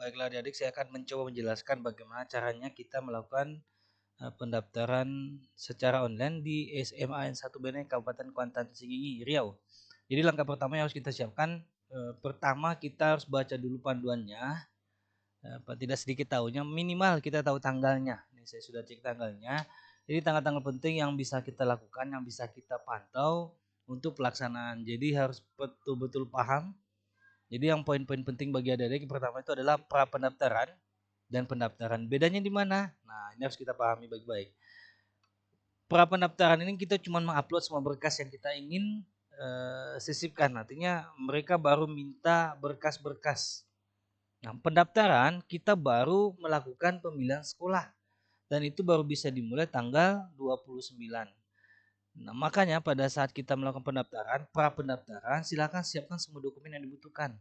Baiklah adik-adik, saya akan mencoba menjelaskan bagaimana caranya kita melakukan pendaftaran secara online di SMAN 1 Benai Kabupaten Kuantan Sengingi, Riau. Jadi langkah pertama yang harus kita siapkan, pertama kita harus baca dulu panduannya. Tidak sedikit tahunya, minimal kita tahu tanggalnya. Ini saya sudah cek tanggalnya. Jadi tanggal-tanggal penting yang bisa kita lakukan, yang bisa kita pantau untuk pelaksanaan. Jadi harus betul-betul paham. Jadi yang poin-poin penting bagi adik-adik pertama itu adalah pra pendaftaran dan pendaftaran. Bedanya di mana? Nah, ini harus kita pahami baik-baik. Pra pendaftaran ini kita cuma mengupload semua berkas yang kita ingin sisipkan. Artinya mereka baru minta berkas-berkas. Nah, pendaftaran kita baru melakukan pemilihan sekolah dan itu baru bisa dimulai tanggal 29. Nah, makanya pada saat kita melakukan pendaftaran, pra pendaftaran, silakan siapkan semua dokumen yang dibutuhkan.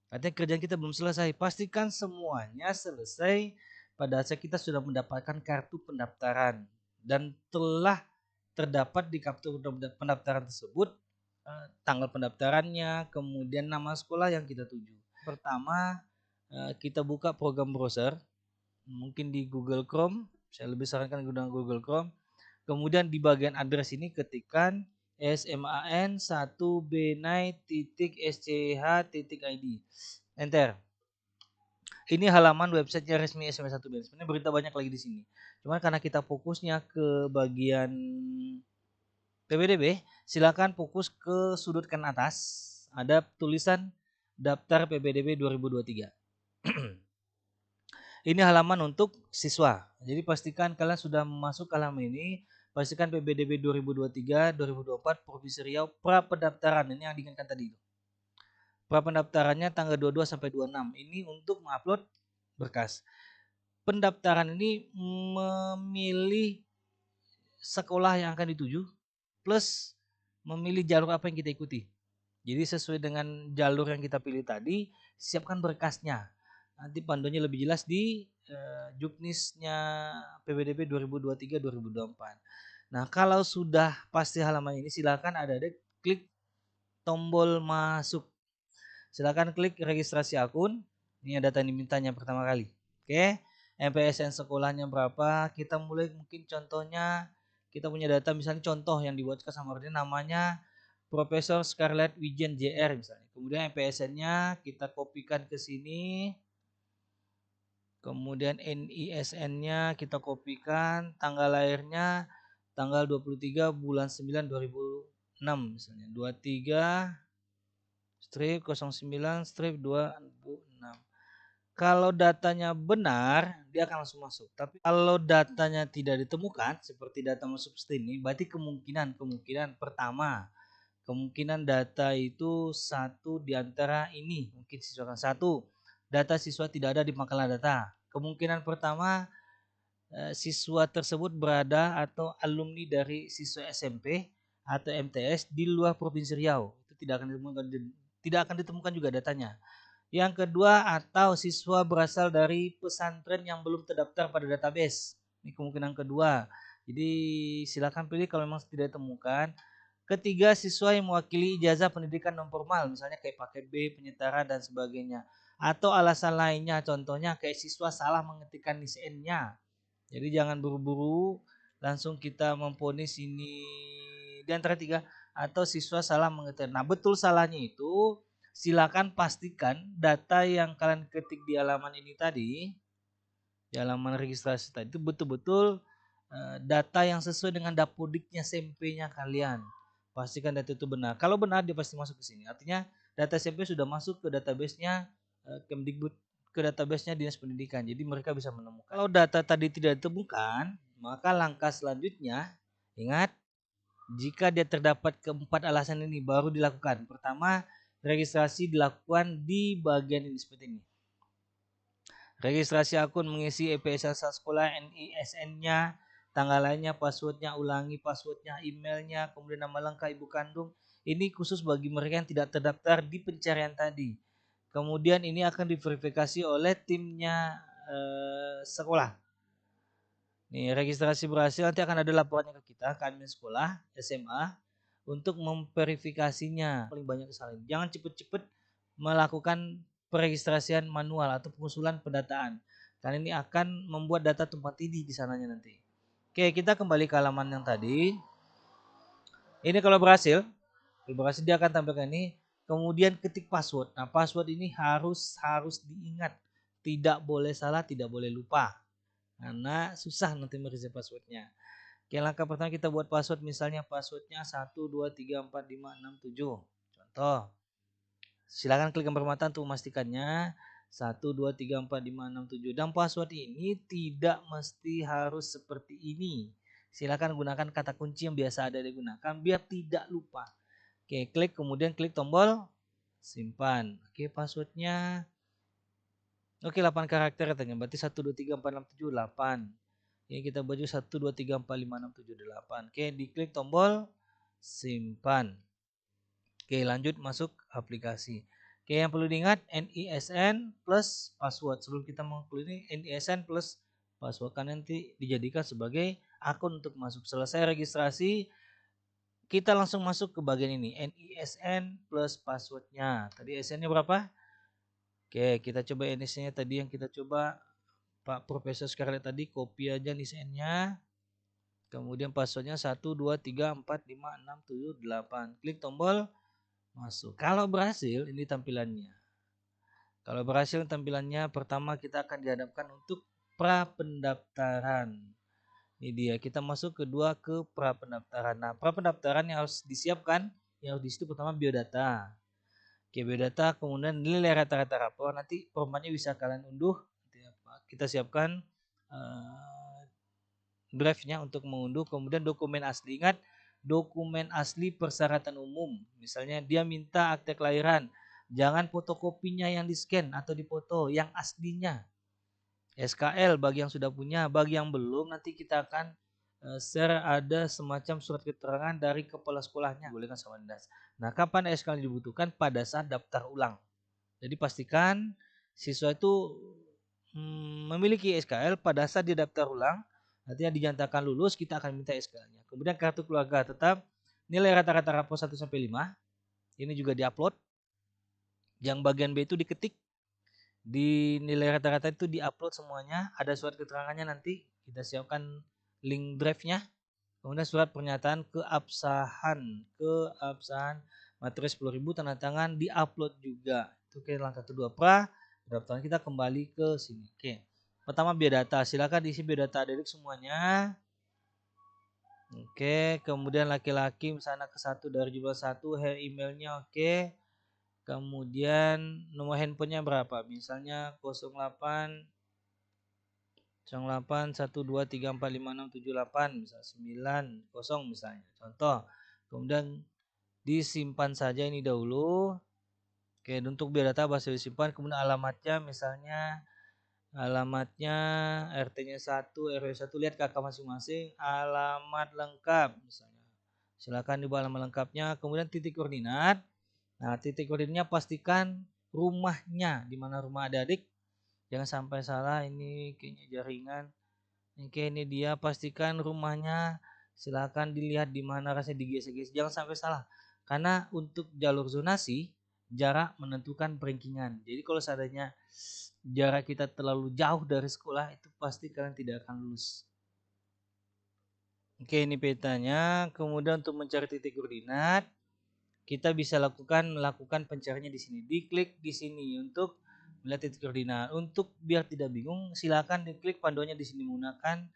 Artinya kerjaan kita belum selesai. Pastikan semuanya selesai pada saat kita sudah mendapatkan kartu pendaftaran dan telah terdapat di kartu pendaftaran tersebut tanggal pendaftarannya, kemudian nama sekolah yang kita tuju. Pertama, kita buka program browser, mungkin di Google Chrome. Saya lebih sarankan menggunakan Google Chrome. Kemudian di bagian address ini ketikkan sman1benai.sch.id. Enter. Ini halaman websitenya resmi SMA 1 Benai. Sebenarnya berita banyak lagi di sini. Cuman karena kita fokusnya ke bagian PBDB, silakan fokus ke sudut kanan atas. Ada tulisan daftar PBDB 2023. Ini halaman untuk siswa. Jadi pastikan kalian sudah masuk ke halaman ini. Pastikan PBDB 2023-2024 Provinsi Riau pra pendaftaran. Ini yang diinginkan tadi. Pra pendaftarannya tanggal 22 sampai 26. Ini untuk mengupload berkas. Pendaftaran ini memilih sekolah yang akan dituju plus memilih jalur apa yang kita ikuti. Jadi sesuai dengan jalur yang kita pilih tadi, siapkan berkasnya. Nanti panduannya lebih jelas di juknisnya PBDB 2023-2024. Nah, kalau sudah pasti halaman ini, silakan adik-adik klik tombol masuk. Silakan klik registrasi akun. Ini data yang dimintanya pertama kali. Oke, MPSN sekolahnya berapa? Kita mulai mungkin contohnya kita punya data misalnya contoh yang dibuat ke Samarinda namanya Profesor Scarlett Wijen JR misalnya. Kemudian MPSN-nya kita kopikan ke sini. Kemudian NISN-nya kita kopikan, tanggal lahirnya tanggal 23 bulan 9 2006 misalnya. 23 strip 09 strip 2006. Kalau datanya benar, dia akan langsung masuk. Tapi kalau datanya tidak ditemukan, seperti data masuk ini, berarti kemungkinan pertama, kemungkinan data itu satu di antara ini. Mungkin siswa satu, data siswa tidak ada di makalah data. Kemungkinan pertama, siswa tersebut berada atau alumni dari siswa SMP atau MTS di luar Provinsi Riau. Itu tidak akan ditemukan juga datanya. Yang kedua, atau siswa berasal dari pesantren yang belum terdaftar pada database. Ini kemungkinan kedua. Jadi silakan pilih kalau memang tidak ditemukan. Ketiga, siswa yang mewakili ijazah pendidikan non formal, misalnya kayak paket B, penyetara dan sebagainya. Atau alasan lainnya, contohnya kayak siswa salah mengetikkan NISN-nya. Jadi jangan buru-buru langsung kita memvonis ini di antara tiga, atau siswa salah mengetikkan. Nah, betul salahnya itu silakan pastikan data yang kalian ketik di halaman ini tadi, di halaman registrasi tadi itu betul-betul data yang sesuai dengan dapodiknya SMP-nya kalian. Pastikan data itu benar. Kalau benar dia pasti masuk ke sini. Artinya data SMP sudah masuk ke database-nya Kemdikbud, ke database-nya Dinas Pendidikan. Jadi mereka bisa menemukan. Kalau data tadi tidak ditemukan, maka langkah selanjutnya ingat, jika dia terdapat keempat alasan ini baru dilakukan. Pertama, registrasi dilakukan di bagian ini seperti ini. Registrasi akun, mengisi EPS asal sekolah, NISN-nya, tanggal lahirnya, passwordnya, ulangi passwordnya, emailnya, kemudian nama lengkap ibu kandung. Ini khusus bagi mereka yang tidak terdaftar di pencarian tadi. Kemudian ini akan diverifikasi oleh timnya sekolah. Nih, registrasi berhasil, nanti akan ada laporannya ke kita, ke admin sekolah, SMA, untuk memverifikasinya. Paling banyak kesalahan. Jangan cepet-cepet melakukan peregistrasian manual atau pengusulan pendataan. Karena ini akan membuat data tumpang tindih di sananya nanti. Oke, kita kembali ke halaman yang tadi. Ini kalau berhasil dia akan tampilkan ini. Kemudian ketik password. Nah, password ini harus diingat. Tidak boleh salah, tidak boleh lupa. Karena susah nanti mereset passwordnya. Oke, langkah pertama kita buat password, misalnya passwordnya 1234567. Contoh. Silakan klik gambar mata untuk memastikannya. 1234567. Dan password ini tidak mesti harus seperti ini. Silakan gunakan kata kunci yang biasa ada digunakan biar tidak lupa. Oke, klik, kemudian klik tombol simpan. Oke, passwordnya. Oke, 8 karakter katanya. Berarti 1234567 8. Oke, kita baju 1234567 8. Oke, diklik tombol simpan. Oke, lanjut masuk aplikasi. Oke, yang perlu diingat NISN plus password. Sebelum kita mengklik ini NISN plus password kan nanti dijadikan sebagai akun untuk masuk. Selesai registrasi, kita langsung masuk ke bagian ini. NISN plus passwordnya. Tadi SN-nya berapa? Oke, kita coba NISN-nya tadi yang kita coba Pak Profesor Scarlett tadi, copy aja NISN-nya. Kemudian passwordnya 1234567 8. Klik tombol masuk. Kalau berhasil, ini tampilannya. Kalau berhasil tampilannya, pertama kita akan dihadapkan untuk pra pendaftaran. Ini dia, kita masuk kedua ke pra pendaftaran. Nah, pra pendaftaran yang harus disiapkan, yang harus disitu pertama biodata. Oke, biodata, kemudian nilai rata-rata rapor. Nanti formatnya bisa kalian unduh. Kita siapkan drive-nya untuk mengunduh. Kemudian dokumen asli, ingat dokumen asli persyaratan umum. Misalnya dia minta akte kelahiran, jangan fotokopinya yang di-scan atau dipoto, yang aslinya. SKL bagi yang sudah punya, bagi yang belum nanti kita akan share ada semacam surat keterangan dari kepala sekolahnya, boleh kan sama dinas. Nah, kapan SKL dibutuhkan? Pada saat daftar ulang. Jadi pastikan siswa itu memiliki SKL pada saat dia daftar ulang. Artinya dinyatakan lulus, kita akan minta SKL-nya. Kemudian kartu keluarga tetap, nilai rata-rata rapor 1 sampai 5. Ini juga diupload. Yang bagian B itu diketik. Di nilai rata-rata itu diupload semuanya. Ada surat keterangannya nanti. Kita siapkan link drive-nya. Kemudian surat pernyataan keabsahan materi 10.000 tanda tangan diupload juga. Itu ke langkah kedua pra pendaftaran, kita kembali ke sini. Oke. Pertama biodata, silakan diisi biodata adik semuanya. Oke, kemudian laki-laki misalnya ke 1 dari jumlah 1, emailnya oke. Kemudian nomor handphonenya berapa? Misalnya 08 1234567 misalnya 90 misalnya. Contoh. Kemudian disimpan saja ini dahulu. Oke, untuk biodata bahasa disimpan. Kemudian alamatnya misalnya RT-nya 1, RW 1, lihat kakak masing-masing, alamat lengkap misalnya. Silakan dibawa alamat lengkapnya, kemudian titik koordinat. Nah, titik koordinatnya pastikan rumahnya, di mana rumah adik-adik. Jangan sampai salah, ini kayaknya jaringan. Oke, ini dia, pastikan rumahnya. Silakan dilihat di mana, rasanya digeser-geser. Jangan sampai salah. Karena untuk jalur zonasi, jarak menentukan perankingan. Jadi kalau seandainya jarak kita terlalu jauh dari sekolah, itu pasti kalian tidak akan lulus. Oke, ini petanya. Kemudian untuk mencari titik koordinat, kita bisa melakukan pencariannya di sini. Diklik di sini untuk melihat titik koordinat. Untuk biar tidak bingung, silakan diklik panduannya di sini menggunakan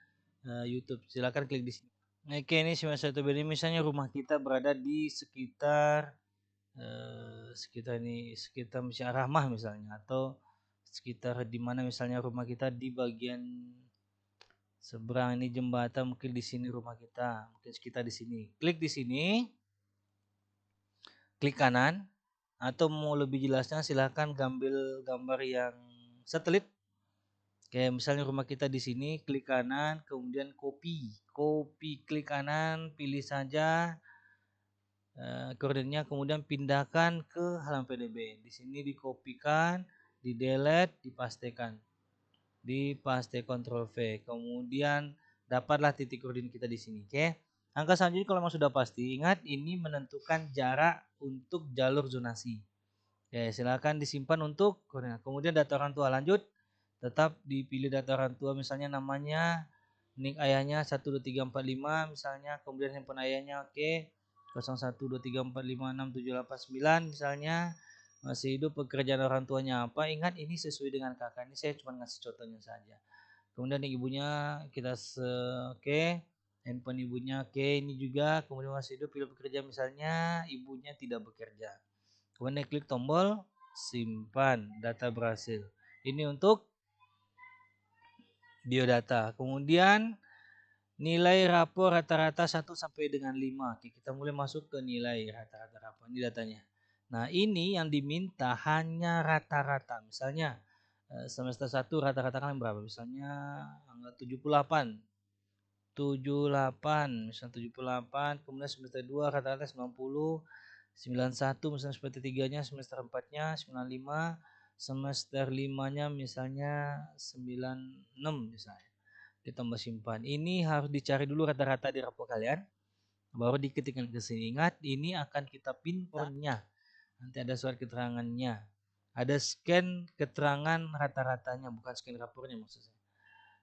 YouTube. Silakan klik di sini. Oke, ini satu beda. Misalnya rumah kita berada di sekitar misalnya Rahmah misalnya, atau sekitar di mana misalnya rumah kita di bagian seberang ini jembatan, mungkin di sini rumah kita, mungkin sekitar di sini. Klik di sini, klik kanan, atau mau lebih jelasnya silahkan ambil gambar yang satelit. Kayak misalnya rumah kita di sini, klik kanan, kemudian copy, klik kanan, pilih saja koordinatnya, kemudian pindahkan ke halaman PDB. Di sini dikopikan, di delete, dipastikan, Ctrl V. Kemudian dapatlah titik koordinat kita di sini. Oke. Angka selanjutnya kalau memang sudah pasti, ingat ini menentukan jarak untuk jalur zonasi. Ya, silakan disimpan untuk kemudian data orang tua. Lanjut, tetap dipilih data orang tua, misalnya namanya, nik ayahnya 12345 misalnya, kemudian handphone ayahnya oke, 0123456789 misalnya, masih hidup, pekerjaan orang tuanya apa. Ingat ini sesuai dengan kakak, ini saya cuma ngasih contohnya saja. Kemudian ibunya kita oke, handphone ibunya oke, ini juga, kemudian masih hidup, pilih pekerja misalnya ibunya tidak bekerja. Kemudian klik tombol simpan, data berhasil. Ini untuk biodata. Kemudian nilai rapor rata-rata 1 sampai dengan 5. Oke, kita mulai masuk ke nilai rata-rata rapor. Ini datanya. Nah, ini yang diminta hanya rata-rata. Misalnya semester 1 rata-rata kan berapa? Misalnya angka 78. 78, misalnya 78, kemudian semester 2 rata-rata 90, 91 misalnya semester 3-nya, semester 4-nya 95, semester 5-nya misalnya 96 misalnya. Ditambah simpan. Ini harus dicari dulu rata-rata di rapor kalian, baru diketikkan ke sini. Ingat, ini akan kita pintarnya. Nanti ada surat keterangannya. Ada scan keterangan rata-ratanya, bukan scan rapornya maksudnya.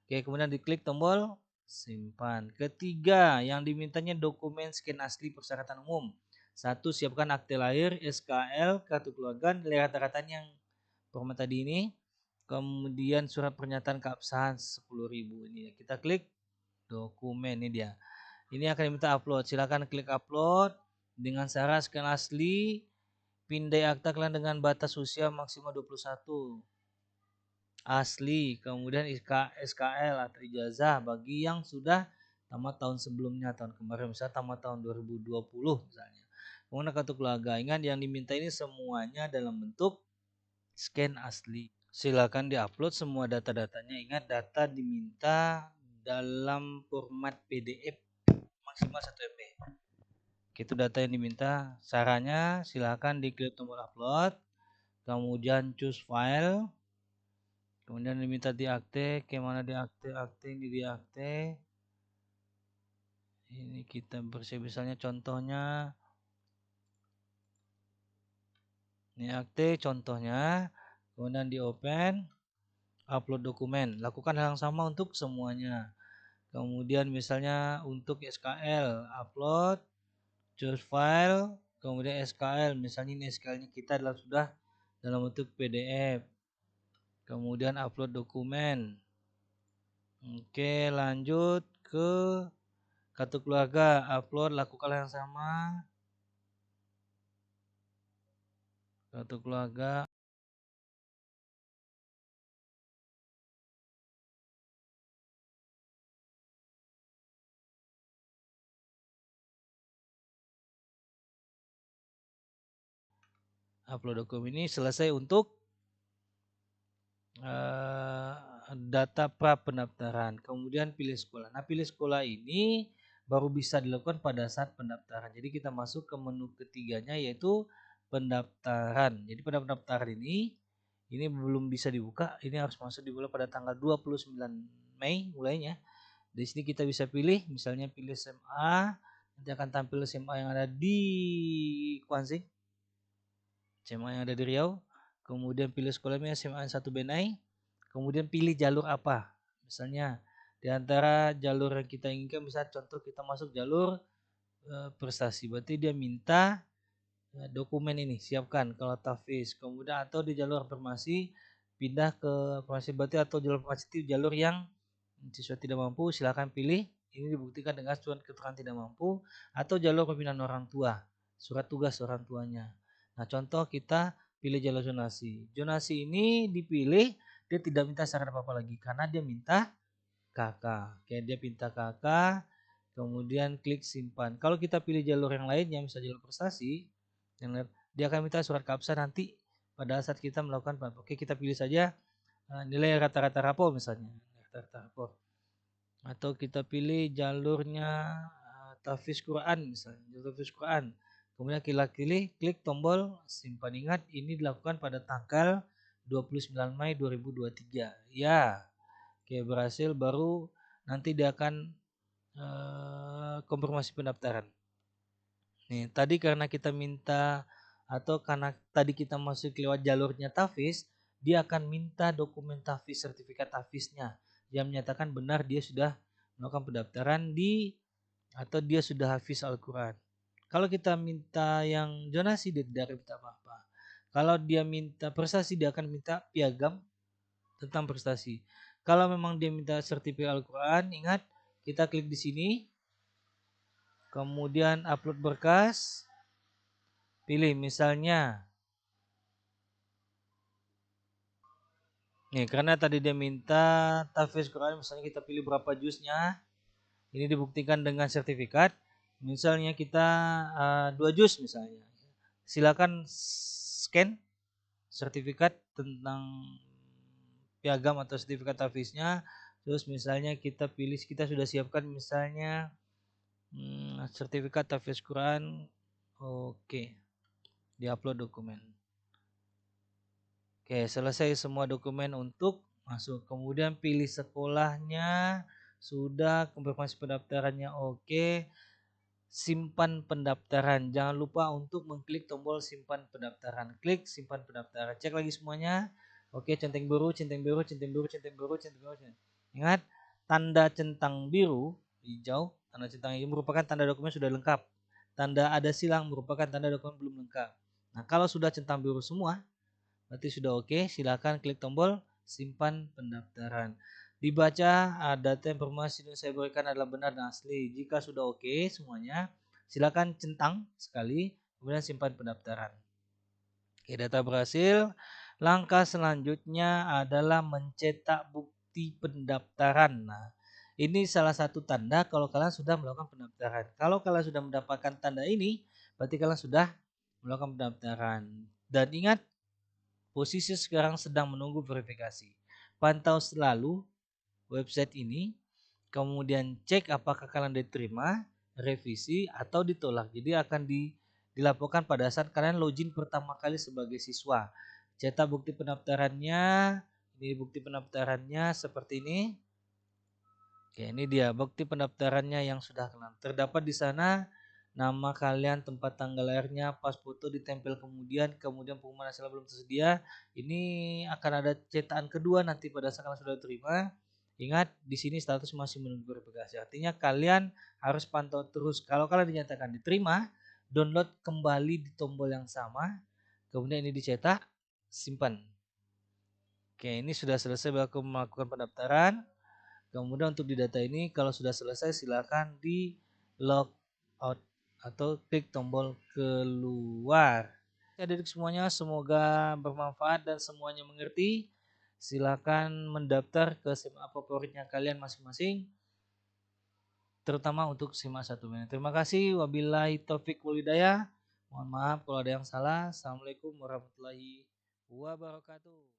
Oke, kemudian diklik tombol simpan. Ketiga, yang dimintanya dokumen scan asli persyaratan umum. 1. Siapkan akte lahir, SKL, kartu keluarga, nilai rata-ratanya yang format tadi ini. Kemudian surat pernyataan keabsahan 10.000 ini. Kita klik dokumen, ini dia. Ini akan diminta upload. Silakan klik upload dengan syarat scan asli, pindai akta kalian dengan batas usia maksimal 21 asli, kemudian SKL atau ijazah bagi yang sudah tamat tahun sebelumnya, tahun kemarin misalnya tamat tahun 2020 misalnya. Kemudian kartu keluarga. Ingat yang diminta ini semuanya dalam bentuk scan asli. Silakan diupload semua data-datanya. Ingat, data diminta dalam format PDF maksimal 1 MB. Itu data yang diminta. Caranya silakan diklik tombol upload, kemudian choose file. Kemudian diminta diakte, kemana diakte, ini diakte. Ini kita bersih misalnya contohnya. Ini akte contohnya. Kemudian di open, upload dokumen. Lakukan hal yang sama untuk semuanya. Kemudian misalnya untuk SKL, upload, choose file, kemudian SKL. Misalnya ini SKL-nya kita adalah sudah dalam bentuk PDF. Kemudian upload dokumen. Oke, lanjut ke kartu keluarga, upload, lakukan yang sama. Kartu keluarga, upload dokumen ini selesai untuk data pra pendaftaran. Kemudian pilih sekolah. Nah, pilih sekolah ini baru bisa dilakukan pada saat pendaftaran. Jadi kita masuk ke menu ketiganya yaitu pendaftaran. Jadi pada pendaftaran ini belum bisa dibuka. Ini harus masuk dimulai pada tanggal 29 Mei mulainya. Di sini kita bisa pilih, misalnya pilih SMA, nanti akan tampil SMA yang ada di Kuansing, SMA yang ada di Riau, kemudian pilih sekolahnya SMA 1 Benai, kemudian pilih jalur apa, misalnya di antara jalur yang kita inginkan, bisa contoh kita masuk jalur prestasi, berarti dia minta dokumen ini siapkan kalau Tafis, kemudian atau di jalur afirmasi pindah ke afirmasi, berarti atau jalur afirmasi itu jalur yang siswa tidak mampu, silakan pilih. Ini dibuktikan dengan surat keterangan tidak mampu atau jalur pembinaan orang tua, surat tugas orang tuanya. Nah, contoh kita pilih jalur zonasi. Zonasi ini dipilih, dia tidak minta syarat apa-apa lagi karena dia minta kakak. Kayak dia minta kakak, kemudian klik simpan. Kalau kita pilih jalur yang lainnya, misalnya jalur prestasi, dia akan minta surat keabsahan nanti pada saat kita melakukan. Oke, kita pilih saja nilai rata-rata rapor misalnya. Rata-rata rapor. Atau kita pilih jalurnya Tahfiz Quran misalnya, jalur Tahfiz Quran. Kemudian kita klik tombol simpan. Ingat ini dilakukan pada tanggal 29 Mei 2023. Ya, oke berhasil, baru nanti dia akan konfirmasi pendaftaran. Nih, tadi karena kita minta atau karena tadi kita masuk lewat jalurnya Tafiz, dia akan minta dokumen Tafiz, sertifikat Tafiznya yang menyatakan benar dia sudah melakukan pendaftaran di atau dia sudah hafiz Al-Quran. Kalau kita minta yang zonasi, dia tidak akan minta apa-apa. Kalau dia minta prestasi, dia akan minta piagam tentang prestasi. Kalau memang dia minta sertifikat Al-Quran, ingat kita klik di sini, kemudian upload berkas, pilih misalnya, nih karena tadi dia minta tahfiz Quran, misalnya kita pilih berapa juznya, ini dibuktikan dengan sertifikat, misalnya kita 2 juz misalnya, silakan scan sertifikat tentang piagam atau sertifikat tahfiznya. Terus misalnya kita pilih, kita sudah siapkan misalnya sertifikat tahfiz Quran. Oke, diupload dokumen. Oke, selesai semua dokumen untuk masuk. Kemudian pilih sekolahnya, sudah, konfirmasi pendaftarannya oke. Simpan pendaftaran. Jangan lupa untuk mengklik tombol simpan pendaftaran. Klik simpan pendaftaran. Cek lagi semuanya. Oke, centang biru, centang biru, centang biru, centang biru, centang biru. Ingat, tanda centang biru hijau, tanda centang hijau merupakan tanda dokumen sudah lengkap. Tanda ada silang merupakan tanda dokumen belum lengkap. Nah, kalau sudah centang biru semua, berarti sudah oke. Silakan klik tombol simpan pendaftaran. Dibaca data informasi yang saya berikan adalah benar dan asli. Jika sudah oke semuanya, silakan centang sekali, kemudian simpan pendaftaran. Oke, data berhasil. Langkah selanjutnya adalah mencetak bukti pendaftaran. Nah, ini salah satu tanda kalau kalian sudah melakukan pendaftaran. Kalau kalian sudah mendapatkan tanda ini, berarti kalian sudah melakukan pendaftaran. Dan ingat, posisi sekarang sedang menunggu verifikasi. Pantau selalu website ini, kemudian cek apakah kalian diterima, revisi, atau ditolak. Jadi akan dilaporkan pada saat kalian login pertama kali sebagai siswa. Cetak bukti pendaftarannya, ini bukti pendaftarannya seperti ini. Oke, ini dia bukti pendaftarannya yang sudah kalian. Terdapat di sana nama kalian, tempat tanggal lahirnya, pas foto ditempel kemudian pengumuman hasil belum tersedia. Ini akan ada cetakan kedua nanti pada saat kalian sudah terima. Ingat, di sini status masih menunggu verifikasi. Artinya kalian harus pantau terus. Kalau kalian dinyatakan diterima, download kembali di tombol yang sama. Kemudian ini dicetak, simpan. Oke, ini sudah selesai aku melakukan pendaftaran. Kemudian untuk di data ini kalau sudah selesai silakan di log out atau klik tombol keluar. Adik-adik semuanya semoga bermanfaat dan semuanya mengerti. Silakan mendaftar ke SMA favoritnya kalian masing-masing, terutama untuk SMA 1. Terima kasih. Wabillahi taufik wal hidayah. Mohon maaf kalau ada yang salah. Assalamualaikum warahmatullahi wabarakatuh.